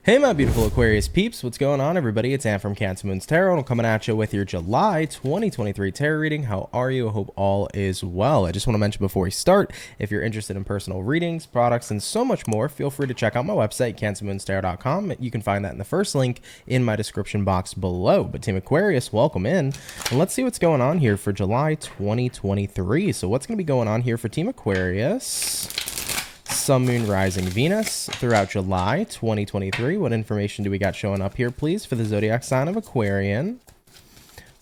Hey my beautiful Aquarius peeps, what's going on everybody? It's Ann from CancerMoonsTarot. I'm coming at you with your July 2023 tarot reading. How are you? I hope all is well. I just want to mention before we start, if you're interested in personal readings, products, and so much more, feel free to check out my website, CancerMoonsTarot.com. You can find that in the first link in my description box below. But Team Aquarius, welcome in. And let's see what's going on here for July 2023. So what's going to be going on here for Team Aquarius? Sun, Moon, Rising, Venus throughout July 2023. What information do we got showing up here, please, for the zodiac sign of Aquarian?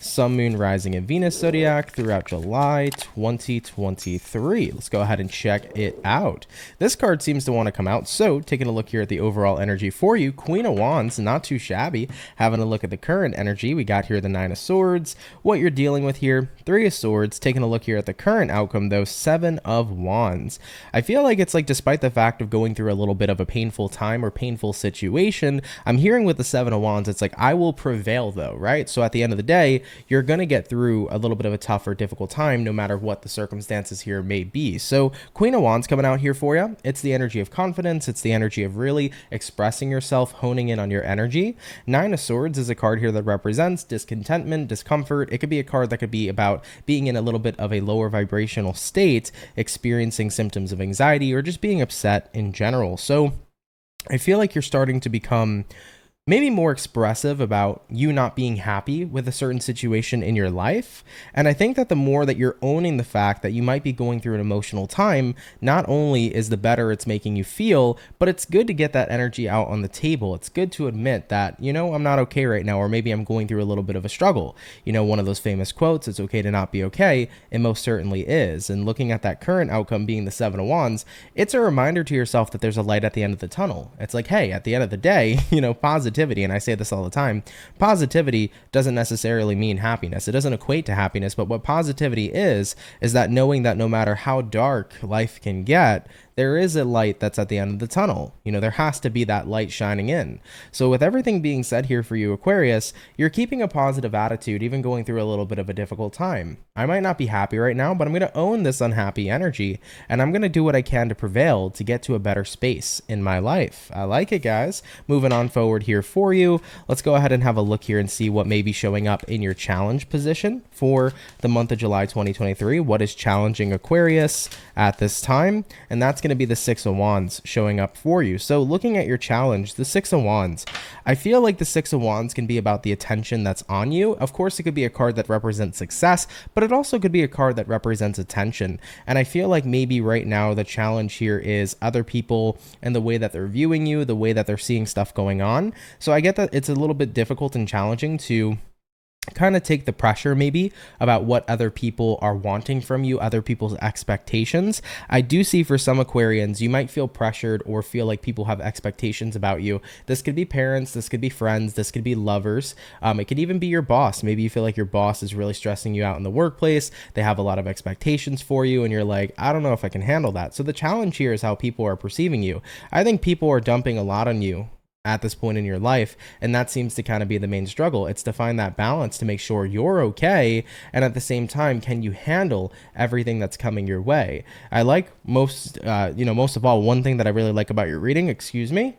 Sun, Moon, Rising, and Venus zodiac throughout July 2023. Let's go ahead and check it out. This card seems to want to come out, so taking a look here at the overall energy for you, Queen of Wands, not too shabby. Having a look at the current energy, we got here the Nine of Swords. What you're dealing with here, Three of Swords. Taking a look here at the current outcome, though, Seven of Wands. I feel like it's like, despite the fact of going through a little bit of a painful time or painful situation, I'm hearing with the Seven of Wands, it's like, I will prevail, though, right? So at the end of the day, you're going to get through a little bit of a tough or difficult time no matter what the circumstances here may be. So Queen of Wands coming out here for you. It's the energy of confidence. It's the energy of really expressing yourself, honing in on your energy. Nine of Swords is a card here that represents discontentment, discomfort. It could be a card that could be about being in a little bit of a lower vibrational state, experiencing symptoms of anxiety, or just being upset in general. So I feel like you're starting to become maybe more expressive about you not being happy with a certain situation in your life. And I think that the more that you're owning the fact that you might be going through an emotional time, not only is the better it's making you feel, but it's good to get that energy out on the table. It's good to admit that, you know, I'm not okay right now, or maybe I'm going through a little bit of a struggle. You know, one of those famous quotes, it's okay to not be okay. It most certainly is. And looking at that current outcome being the Seven of Wands, it's a reminder to yourself that there's a light at the end of the tunnel. It's like, hey, at the end of the day, you know, positivity, and I say this all the time, positivity doesn't necessarily mean happiness. It doesn't equate to happiness, but what positivity is that knowing that no matter how dark life can get, there is a light that's at the end of the tunnel. You know, there has to be that light shining in. So with everything being said here for you, Aquarius, you're keeping a positive attitude, even going through a little bit of a difficult time. I might not be happy right now, but I'm going to own this unhappy energy, and I'm going to do what I can to prevail to get to a better space in my life. I like it, guys. Moving on forward here for you, let's go ahead and have a look here and see what may be showing up in your challenge position for the month of July 2023. What is challenging Aquarius at this time? And that's going to be the Six of Wands showing up for you. So looking at your challenge, the Six of Wands, I feel like the Six of Wands can be about the attention that's on you. Of course, it could be a card that represents success, but it also could be a card that represents attention. And I feel like maybe right now the challenge here is other people and the way that they're viewing you, the way that they're seeing stuff going on. So I get that it's a little bit difficult and challenging to kind of take the pressure maybe about what other people are wanting from you, other people's expectations. I do see for some Aquarians, you might feel pressured or feel like people have expectations about you. This could be parents, this could be friends, this could be lovers. It could even be your boss. Maybe you feel like your boss is really stressing you out in the workplace. They have a lot of expectations for you and you're like, I don't know if I can handle that. So the challenge here is how people are perceiving you. I think people are dumping a lot on you at this point in your life, and that seems to kind of be the main struggle. It's to find that balance to make sure you're okay, and at the same time, can you handle everything that's coming your way? I like most of all, one thing that I really like about your reading, excuse me,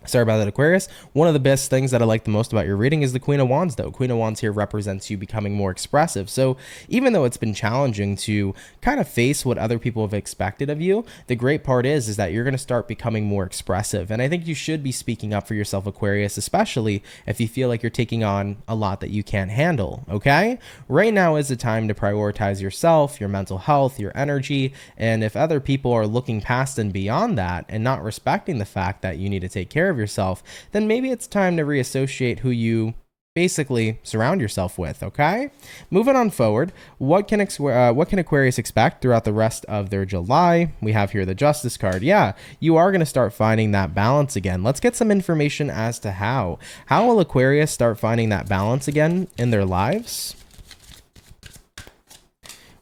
sorry about that, Aquarius. One of the best things that I like the most about your reading is the Queen of Wands, though. Queen of Wands here represents you becoming more expressive. So even though it's been challenging to kind of face what other people have expected of you, the great part is that you're going to start becoming more expressive. And I think you should be speaking up for yourself, Aquarius, especially if you feel like you're taking on a lot that you can't handle, okay? Right now is the time to prioritize yourself, your mental health, your energy, and if other people are looking past and beyond that and not respecting the fact that you need to take care of yourself, then maybe it's time to reassociate who you basically surround yourself with, okay? Moving on forward, what can Aquarius expect throughout the rest of their July? We have here the Justice card. Yeah, you are going to start finding that balance again. Let's get some information as to how. How will Aquarius start finding that balance again in their lives?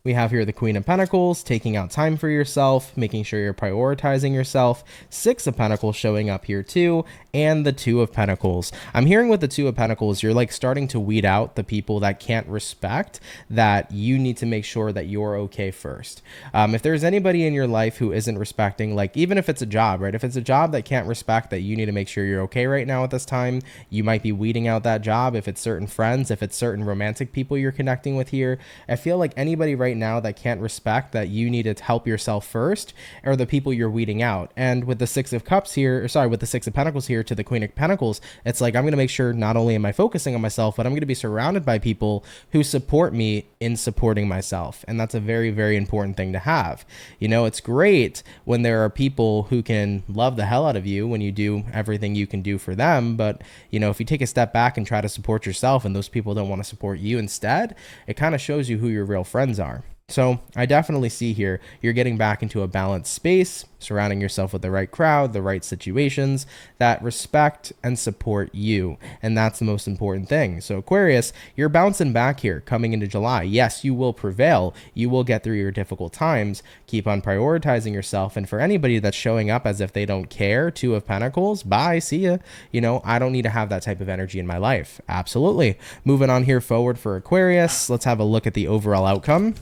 We have here the Queen of Pentacles, taking out time for yourself, making sure you're prioritizing yourself. Six of Pentacles showing up here too, and the Two of Pentacles. I'm hearing with the Two of Pentacles, you're like starting to weed out the people that can't respect, that you need to make sure that you're okay first. If there's anybody in your life who isn't respecting, like even if it's a job, right? If it's a job that can't respect, that you need to make sure you're okay right now at this time, you might be weeding out that job. If it's certain friends, if it's certain romantic people you're connecting with here, I feel like anybody right now that can't respect, that you need to help yourself first, are the people you're weeding out. And with the Six of Cups here, or sorry, with the Six of Pentacles here to the Queen of Pentacles, it's like I'm going to make sure not only am I focusing on myself, but I'm going to be surrounded by people who support me in supporting myself. And that's a very, very important thing to have. You know, it's great when there are people who can love the hell out of you when you do everything you can do for them. But, you know, if you take a step back and try to support yourself and those people don't want to support you instead, it kind of shows you who your real friends are. So I definitely see here you're getting back into a balanced space, surrounding yourself with the right crowd, the right situations that respect and support you. And that's the most important thing. So Aquarius, you're bouncing back here coming into July. Yes, you will prevail. You will get through your difficult times. Keep on prioritizing yourself. And for anybody that's showing up as if they don't care, Two of Pentacles, bye, see ya. You know, I don't need to have that type of energy in my life. Absolutely. Moving on here forward for Aquarius. Let's have a look at the overall outcome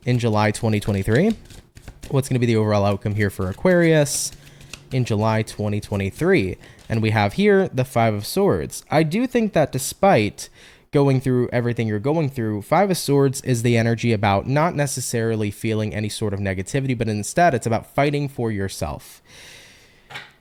in July 2023. What's going to be the overall outcome here for Aquarius in July 2023? And we have here the Five of Swords. I do think that despite going through everything you're going through, Five of Swords is the energy about not necessarily feeling any sort of negativity, but instead it's about fighting for yourself.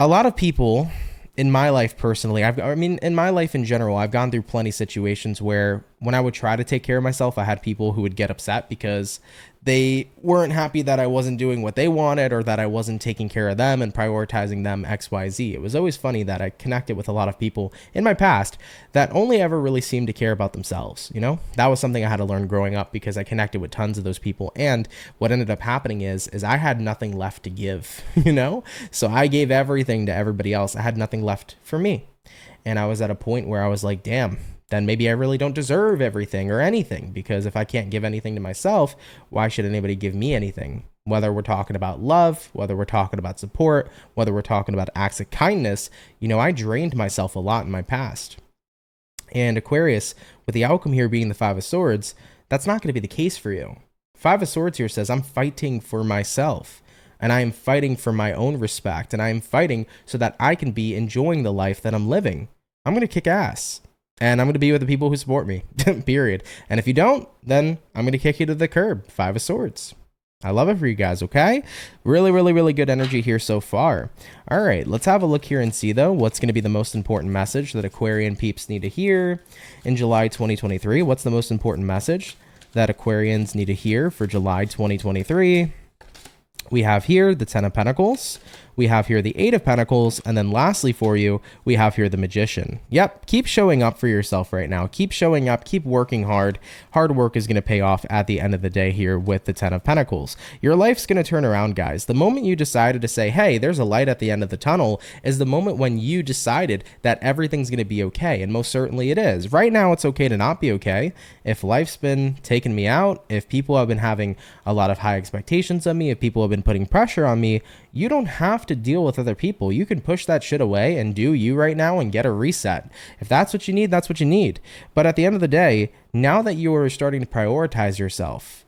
A lot of people in my life personally, in my life in general, I've gone through plenty of situations where when I would try to take care of myself, I had people who would get upset because they weren't happy that I wasn't doing what they wanted or that I wasn't taking care of them and prioritizing them XYZ. It was always funny that I connected with a lot of people in my past that only ever really seemed to care about themselves. You know, that was something I had to learn growing up because I connected with tons of those people. And what ended up happening is I had nothing left to give, you know? So I gave everything to everybody else. I had nothing left for me. And I was at a point where I was like, damn, then maybe I really don't deserve everything or anything, because if I can't give anything to myself, why should anybody give me anything? Whether we're talking about love, whether we're talking about support, whether we're talking about acts of kindness, you know, I drained myself a lot in my past. And Aquarius, with the outcome here being the Five of Swords, that's not going to be the case for you. Five of Swords here says, I'm fighting for myself. And I am fighting for my own respect. And I am fighting so that I can be enjoying the life that I'm living. I'm going to kick ass. And I'm going to be with the people who support me, period. And if you don't, then I'm going to kick you to the curb. Five of Swords. I love it for you guys, okay? Really, really, really good energy here so far. All right, let's have a look here and see, though, what's going to be the most important message that Aquarian peeps need to hear in July 2023. What's the most important message that Aquarians need to hear for July 2023? We have here the Ten of Pentacles. We have here the Eight of Pentacles. And then lastly for you, we have here the Magician. Yep, keep showing up for yourself right now. Keep showing up, keep working hard. Hard work is going to pay off at the end of the day here with the Ten of Pentacles. Your life's going to turn around, guys. The moment you decided to say, hey, there's a light at the end of the tunnel, is the moment when you decided that everything's going to be okay. And most certainly it is. Right now, it's okay to not be okay. If life's been taking me out, if people have been having a lot of high expectations of me, if people have been putting pressure on me, you don't have to deal with other people. You can push that shit away and do you right now and get a reset. If that's what you need, that's what you need. But at the end of the day, now that you are starting to prioritize yourself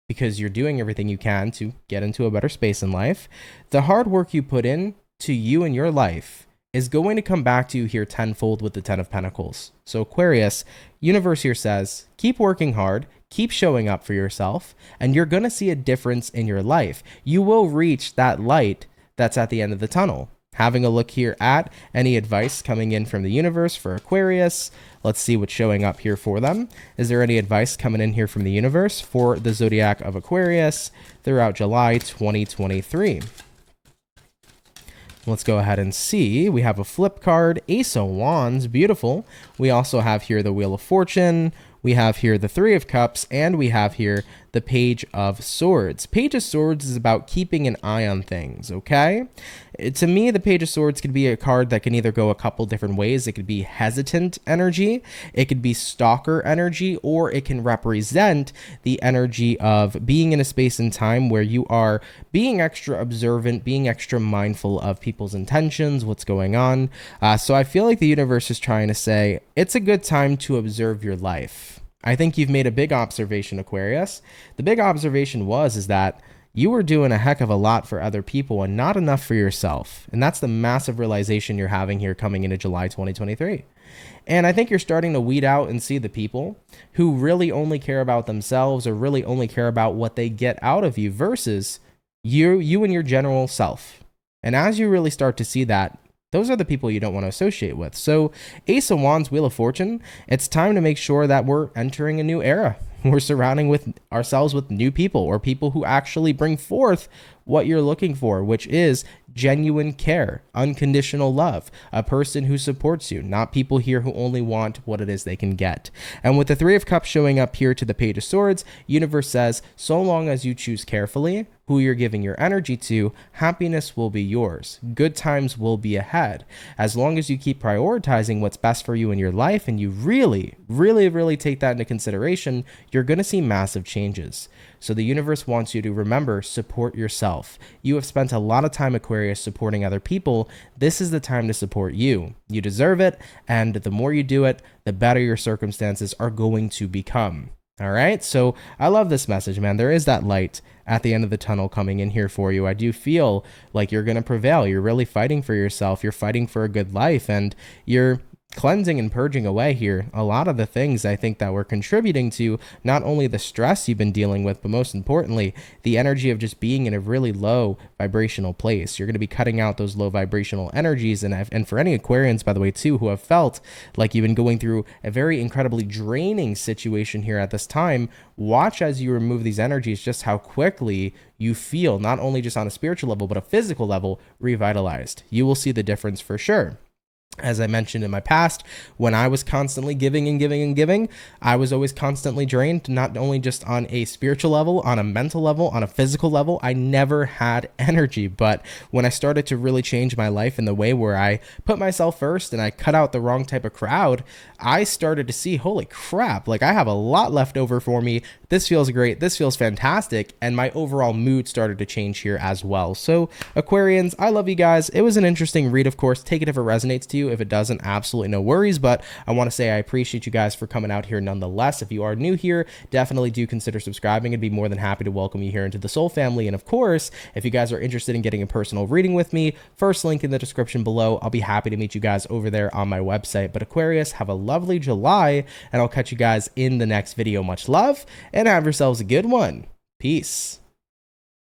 because you're doing everything you can to get into a better space in life, the hard work you put in to you and your life is going to come back to you here tenfold with the Ten of Pentacles. So Aquarius, universe here says, keep working hard, keep showing up for yourself, and you're going to see a difference in your life. You will reach that light that's at the end of the tunnel. Having a look here at any advice coming in from the universe for Aquarius. Let's see what's showing up here for them. Is there any advice coming in here from the universe for the zodiac of Aquarius throughout July 2023? Let's go ahead and see. We have a flip card, Ace of Wands, beautiful. We also have here the Wheel of Fortune. We have here the Three of Cups, and we have here the Page of Swords. Page of Swords is about keeping an eye on things, okay? To me, the Page of Swords could be a card that can either go a couple different ways. It could be hesitant energy, it could be stalker energy, or it can represent the energy of being in a space and time where you are being extra observant, being extra mindful of people's intentions, what's going on. So I feel like the universe is trying to say, it's a good time to observe your life. I think you've made a big observation, Aquarius. The big observation is that you were doing a heck of a lot for other people and not enough for yourself. And that's the massive realization you're having here coming into July 2023. And I think you're starting to weed out and see the people who really only care about themselves or really only care about what they get out of you versus you and your general self. And as you really start to see that, those are the people you don't want to associate with. So Ace of Wands, Wheel of Fortune, it's time to make sure that we're entering a new era. We're surrounding ourselves with new people or people who actually bring forth what you're looking for, which is genuine care, unconditional love, a person who supports you, not people here who only want what it is they can get. And with the Three of Cups showing up here to the Page of Swords, universe says, so long as you choose carefully who you're giving your energy to, happiness will be yours. Good times will be ahead. As long as you keep prioritizing what's best for you in your life and you really, really, really take that into consideration, you're going to see massive changes. So the universe wants you to remember, support yourself. You have spent a lot of time, Aquarius, supporting other people. This is the time to support you. You deserve it, and the more you do it, the better your circumstances are going to become. All right, so I love this message, man. There is that light at the end of the tunnel coming in here for you. I do feel like you're going to prevail. You're really fighting for yourself. You're fighting for a good life, and you're cleansing and purging away here a lot of the things I think that were contributing to not only the stress you've been dealing with, but most importantly, the energy of just being in a really low vibrational place. You're going to be cutting out those low vibrational energies. And for any Aquarians, by the way, too, who have felt like you've been going through a very incredibly draining situation here at this time, watch as you remove these energies, just how quickly you feel, not only just on a spiritual level, but a physical level, revitalized. You will see the difference for sure. As I mentioned in my past, when I was constantly giving and giving and giving, I was always constantly drained, not only just on a spiritual level, on a mental level, on a physical level. I never had energy. But when I started to really change my life in the way where I put myself first and I cut out the wrong type of crowd, I started to see, holy crap, like I have a lot left over for me. This feels great. This feels fantastic. And my overall mood started to change here as well. So Aquarians, I love you guys. It was an interesting read, of course. Take it if it resonates to you. If it doesn't, absolutely no worries. But I want to say I appreciate you guys for coming out here nonetheless. If you are new here, definitely do consider subscribing. I'd be more than happy to welcome you here into the Soul family. And of course, if you guys are interested in getting a personal reading with me, first link in the description below. I'll be happy to meet you guys over there on my website. But Aquarius, have a lovely July, and I'll catch you guys in the next video. Much love, and have yourselves a good one. Peace.